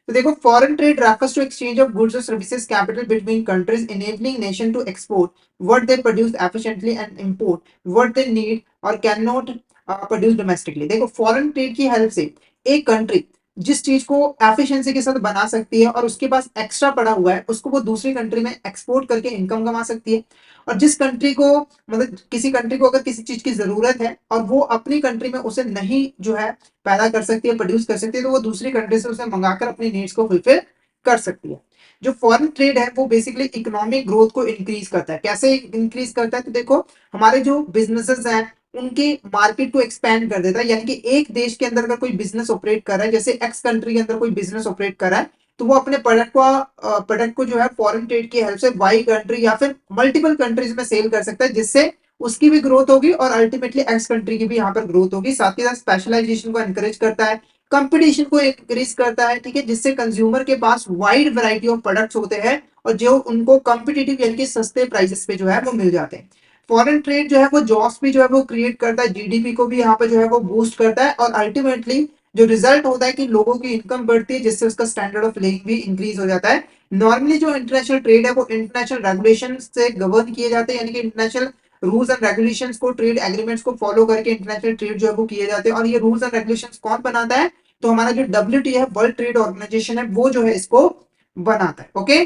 तो देखो, foreign trade refers to exchange of goods और services capital between countries enabling nation to export what they produce efficiently and import what they need or can not produce domestically. देखो, foreign trade की help से एक country जिस चीज को efficiency के साथ बना सकती है और उसके पास एक्स्ट्रा पड़ा हुआ है, उसको वो दूसरी कंट्री में एक्सपोर्ट करके इनकम कमा सकती है। और जिस कंट्री को, मतलब किसी कंट्री को अगर किसी चीज की जरूरत है और वो अपनी कंट्री में उसे नहीं जो है पैदा कर सकती है, प्रोड्यूस कर सकती है, तो वो दूसरी कंट्री से उसे मंगाकर अपनी नीड्स को फुलफिल कर सकती है। जो फॉरेन ट्रेड है वो बेसिकली इकोनॉमिक ग्रोथ को इंक्रीज करता है। कैसे इंक्रीज करता है? तो देखो, हमारे जो बिजनेसेस हैं उनकी मार्केट को एक्सपैंड कर देता है। यानी कि एक देश के अंदर अगर कोई बिजनेस ऑपरेट कर रहा है, जैसे एक्स कंट्री के अंदर कोई बिजनेस ऑपरेट कर रहा है, तो वो अपने प्रोडक्ट को जो है फॉरेन ट्रेड की हेल्प से वाई कंट्री या फिर मल्टीपल कंट्रीज में सेल कर सकता है, जिससे उसकी भी ग्रोथ होगी और अल्टीमेटली एक्स कंट्री की भी यहाँ पर ग्रोथ होगी। साथ ही साथ स्पेशलाइजेशन को एनकरेज करता है, कंपटीशन को इंक्रीज करता है, ठीक है, जिससे कंज्यूमर के पास वाइड वैरायटी ऑफ प्रोडक्ट्स होते हैं और जो उनको कॉम्पिटिटिव यानी कि सस्ते प्राइसेस पे जो है वो मिल जाते हैं। फॉरेन ट्रेड जो है वो जॉब्स भी जो है वो क्रिएट करता है, जीडीपी को भी यहाँ पे जो है वो बूस्ट करता है और अल्टीमेटली जो रिजल्ट होता है कि लोगों की इनकम बढ़ती है, जिससे उसका स्टैंडर्ड ऑफ लिविंग भी इंक्रीज हो जाता है। नॉर्मली जो इंटरनेशनल ट्रेड है वो इंटरनेशनल रेगुलेशन से गवर्न किए जाते हैं, यानी कि इंटरनेशनल रूल्स एंड रेगुलेशंस को, ट्रेड एग्रीमेंट्स को फॉलो करके इंटरनेशनल ट्रेड जो है वो किए जाते हैं। और ये रूल्स एंड रेगुलेशंस कौन बनाता है? तो हमारा जो डब्ल्यूटीओ है, वर्ल्ड ट्रेड ऑर्गेनाइजेशन है, वो जो है इसको बनाता है। ओके,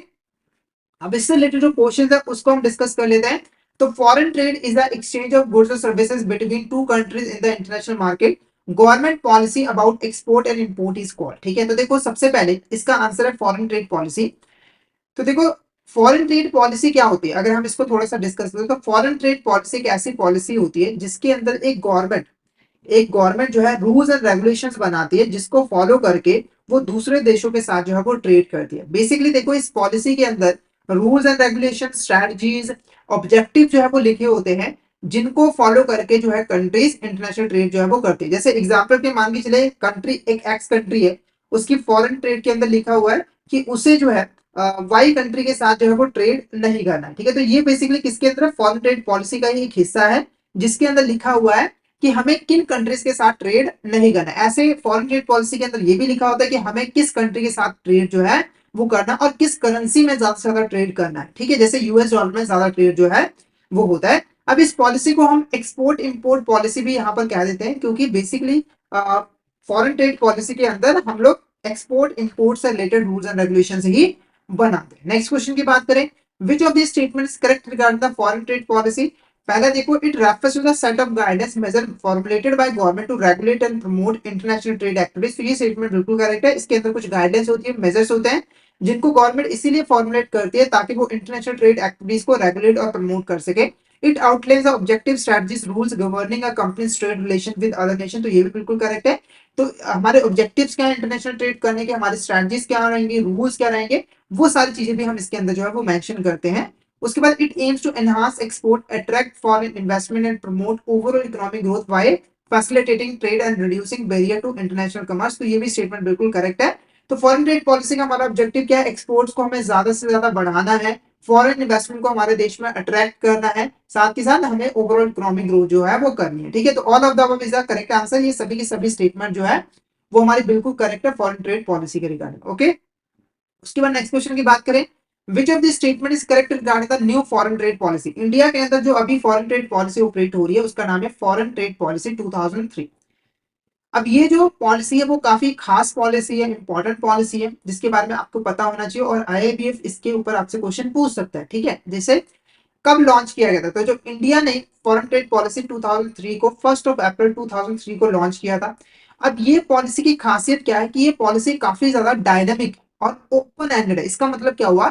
अब इससे रिलेटेड जो क्वेश्चन है उसको हम डिस्कस कर लेते हैं। तो foreign trade is the exchange of goods और services between two countries in the international market. Government policy about export and import is called. ठीक है, तो देखो सबसे पहले इसका आंसर है फॉरेन ट्रेड पॉलिसी। तो देखो, फॉरेन ट्रेड पॉलिसी क्या होती है, अगर हम इसको थोड़ा सा डिस्कस करें तो फॉरेन ट्रेड पॉलिसी एक ऐसी पॉलिसी होती है जिसके अंदर एक गवर्नमेंट जो है रूल्स एंड रेगुलेशंस बनाती है, जिसको फॉलो करके वो दूसरे देशों के साथ जो है वो ट्रेड करती है। बेसिकली देखो, इस पॉलिसी के अंदर rules and regulation, strategies, objective जो है वो लिखे होते हैं, जिनको फॉलो करके जो है कंट्रीज इंटरनेशनल ट्रेड जो है वो करती है। जैसे एग्जाम्पल के मान के चले, कंट्री एक एक्स कंट्री है, उसकी फॉरेन ट्रेड के अंदर लिखा हुआ है कि उसे जो है वाई कंट्री के साथ जो है वो ट्रेड नहीं करना है। ठीक है, तो ये बेसिकली किसके अंदर, फॉरेन ट्रेड पॉलिसी का ही एक हिस्सा है, जिसके अंदर लिखा हुआ है कि हमें किन कंट्रीज के साथ ट्रेड नहीं करना है। ऐसे फॉरेन ट्रेड पॉलिसी के अंदर ये भी लिखा होता है कि हमें किस कंट्री के साथ ट्रेड जो है वो करना है और किस करेंसी में ज्यादा से ज्यादा ट्रेड करना है। ठीक है, जैसे यूएस डॉलर में ज्यादा ट्रेड जो है वो होता है। अब इस पॉलिसी को हम एक्सपोर्ट इंपोर्ट पॉलिसी भी यहाँ पर कह देते हैं, क्योंकि बेसिकली फॉरेन ट्रेड पॉलिसी के अंदर हम लोग एक्सपोर्ट इंपोर्ट से रिलेटेड रूल्स एंड रेगुलेशन ही बनाते हैं। नेक्स्ट क्वेश्चन की बात करें, which of this statement is correct regarding the foreign trade policy. पहला देखो, it refers to the set of guidance measure formulated by government to regulate and promote international trade activities. तो ये statement बिल्कुल correct है। इसके अंदर कुछ guidance होती है, मेजर्स होते हैं, जिनको गवर्नमेंट इसीलिए फॉर्मुलेट करती है ताकि वो इंटरनेशनल ट्रेड एक्टिविटीज को रेगुलेट और प्रमोट कर सके। It outlines the objective strategies rules governing a companies trade relation with other nation. तो ये भी बिल्कुल करेक्ट है। तो हमारे ऑब्जेक्टिव्स क्या है इंटरनेशनल ट्रेड करने के, हमारे स्ट्रेटजीज क्या रहेंगे, रूल्स क्या रहेंगे, वो सारी चीजें भी हम इसके अंदर जो है वो मेंशन करते हैं। उसके बाद it aims to enhance export, attract foreign investment and promote overall economic growth by facilitating trade and reducing barrier to international commerce. तो ये भी स्टेटमेंट बिल्कुल करेक्ट है। तो फॉरेन ट्रेड पॉलिसी का हमारा ऑब्जेक्टिव क्या है, एक्सपोर्ट्स को हमें ज्यादा से ज्यादा बढ़ाना है, फॉरेन इन्वेस्टमेंट को हमारे देश में अट्रैक्ट करना है, साथ ही साथ हमें ओवरऑल इकोनॉमिक ग्रोथ जो है वो करनी है। ठीक है, तो all of the above is the correct answer. ये सभी की सभी स्टेटमेंट जो है वो हमारी बिल्कुल करेक्ट है फॉरेन ट्रेड पॉलिसी के रिगार्डिंग। ओके, उसके बाद नेक्स्ट क्वेश्चन की बात करें, which of the statement is correct regarding the new foreign trade policy. India के अंदर जो अभी फॉरेन ट्रेड पॉलिसी ऑपरेट हो रही है उसका नाम है फॉरेन ट्रेड पॉलिसी 2003। अब ये जो पॉलिसी है वो काफी खास पॉलिसी है, इंपॉर्टेंट पॉलिसी है, जिसके बारे में आपको पता होना चाहिए और आईआईबीएफ इसके ऊपर आपसे क्वेश्चन पूछ सकता है। ठीक है, जैसे कब लॉन्च किया गया था, तो जो इंडिया ने फॉरेन ट्रेड पॉलिसी 2003 को 1 अप्रैल 2003 को लॉन्च किया था। अब ये पॉलिसी की खासियत क्या है कि ये पॉलिसी काफी ज्यादा डायनामिक और ओपन एंडेड है। इसका मतलब क्या हुआ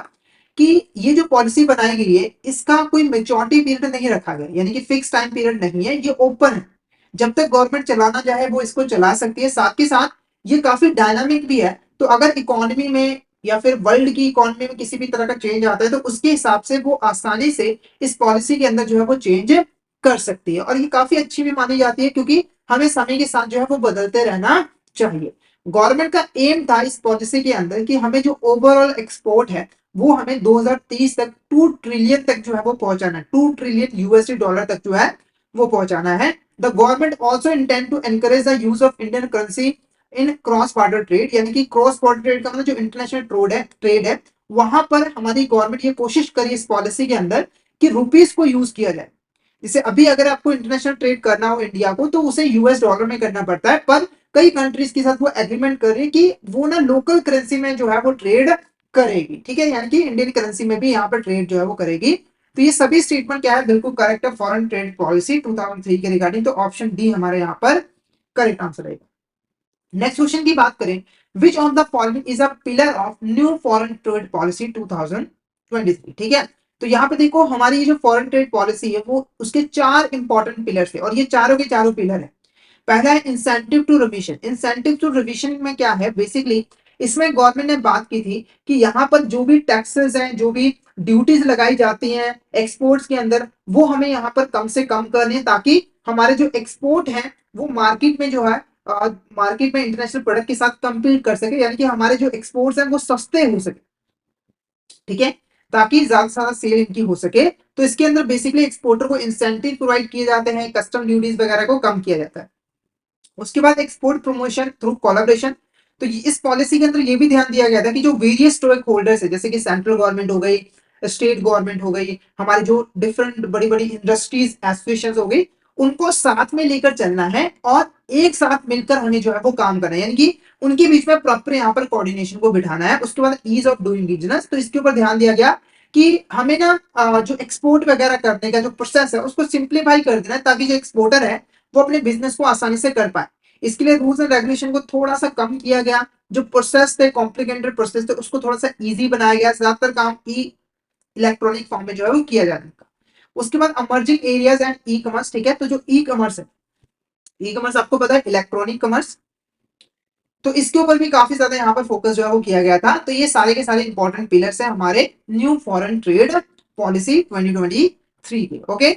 कि ये जो पॉलिसी बनाई गई है इसका कोई मेच्योरिटी पीरियड नहीं रखा गया, यानी कि फिक्स टाइम पीरियड नहीं है, ये ओपन है। जब तक गवर्नमेंट चलाना चाहे वो इसको चला सकती है। साथ के साथ ये काफी डायनामिक भी है, तो अगर इकोनॉमी में या फिर वर्ल्ड की इकोनॉमी में किसी भी तरह का चेंज आता है तो उसके हिसाब से वो आसानी से इस पॉलिसी के अंदर जो है वो चेंज कर सकती है। और ये काफी अच्छी भी मानी जाती है, क्योंकि हमें समय के साथ जो है वो बदलते रहना चाहिए। गवर्नमेंट का एम था इस पॉलिसी के अंदर कि हमें जो ओवरऑल एक्सपोर्ट है वो हमें 2030 तक 2 ट्रिलियन तक जो है वो पहुंचाना है, 2 ट्रिलियन यूएसडी डॉलर तक जो है वो पहुंचाना है। The government also intend to encourage the use of Indian currency in cross border trade, यानी कि क्रॉस बॉर्डर ट्रेड का मतलब जो इंटरनेशनल ट्रेड है, वहां पर हमारी गवर्नमेंट ये कोशिश करी इस पॉलिसी के अंदर कि रुपीस को यूज किया जाए। जैसे अभी अगर आपको इंटरनेशनल ट्रेड करना हो इंडिया को, तो उसे यूएस डॉलर में करना पड़ता है, पर कई कंट्रीज के साथ वो एग्रीमेंट कर रही है कि वो ना लोकल करेंसी में जो है वो ट्रेड करेगी, ठीक है, यानी कि इंडियन करेंसी में भी यहाँ पर ट्रेड जो है वो करेगी। तो ये सभी स्टेटमेंट क्या है, बिल्कुल करेक्ट है फॉरेन ट्रेड पॉलिसी 2003 के रिगार्डिंग। तो ऑप्शन डी हमारे यहाँ पर करेक्ट आंसर रहेगा। नेक्स्ट क्वेश्चन की बात करें, which of the following is a pillar of new foreign trade policy 2023, ठीक है। तो यहाँ पे देखो हमारी ये जो फॉरेन ट्रेड पॉलिसी है वो उसके चार इंपॉर्टेंट पिलर्स है, और ये चारों के चारों पिलर है। पहला है incentive to revision. Incentive to revision में क्या है, बेसिकली इसमें गवर्नमेंट ने बात की थी कि यहाँ पर जो भी टैक्सेस हैं, जो भी ड्यूटीज लगाई जाती हैं एक्सपोर्ट्स के अंदर, वो हमें यहाँ पर कम से कम करने, ताकि हमारे जो एक्सपोर्ट है वो मार्केट में जो है मार्केट में इंटरनेशनल प्रोडक्ट के साथ कंपीट कर सके, यानी कि हमारे जो एक्सपोर्ट्स हैं वो सस्ते हो सके, ठीक है, ताकि ज्यादा से ज्यादा सेल इनकी हो सके। तो इसके अंदर बेसिकली एक्सपोर्टर को इंसेंटिव प्रोवाइड किए जाते हैं, कस्टम ड्यूटीज वगैरह को कम किया जाता है। उसके बाद एक्सपोर्ट प्रमोशन थ्रू कोलैबोरेशन। तो इस पॉलिसी के अंदर ये भी ध्यान दिया गया था कि जो वेरियस स्टेक होल्डर्स है, जैसे कि सेंट्रल गवर्नमेंट हो गई, स्टेट गवर्नमेंट हो गई, हमारी जो डिफरेंट बड़ी बड़ी इंडस्ट्रीज एसोसिएशन हो गई, उनको साथ में लेकर चलना है और एक साथ मिलकर हमें जो है वो काम करना है, यानी कि उनके बीच में प्रॉपर यहाँ पर कोऑर्डिनेशन को बिठाना है। उसके बाद ईज ऑफ डूइंग बिजनेस, तो इसके ऊपर ध्यान दिया गया कि हमें ना जो एक्सपोर्ट वगैरह करने का जो प्रोसेस है उसको सिंप्लीफाई कर देना है, ताकि जो एक्सपोर्टर है वो अपने बिजनेस को आसानी से कर पाए। इसके लिए रूल्स एंड रेगुलेशन को थोड़ा सा कम किया गया, जो प्रोसेस थे कॉम्प्लिकेटेड प्रोसेस थे उसको थोड़ा सा इजी बनाया गया, ज्यादातर काम ई इलेक्ट्रॉनिक फॉर्म में जो है वो किया जाने का। उसके बाद emerging areas and e commerce, ठीक है। तो जो ई कॉमर्स है, ई कॉमर्स आपको पता है इलेक्ट्रॉनिक कॉमर्स, तो इसके ऊपर भी काफी ज्यादा यहाँ पर फोकस जो है वो किया गया था। तो ये सारे के सारे इंपॉर्टेंट पिलर्स है हमारे न्यू फॉरेन ट्रेड पॉलिसी 2023 के, ओके।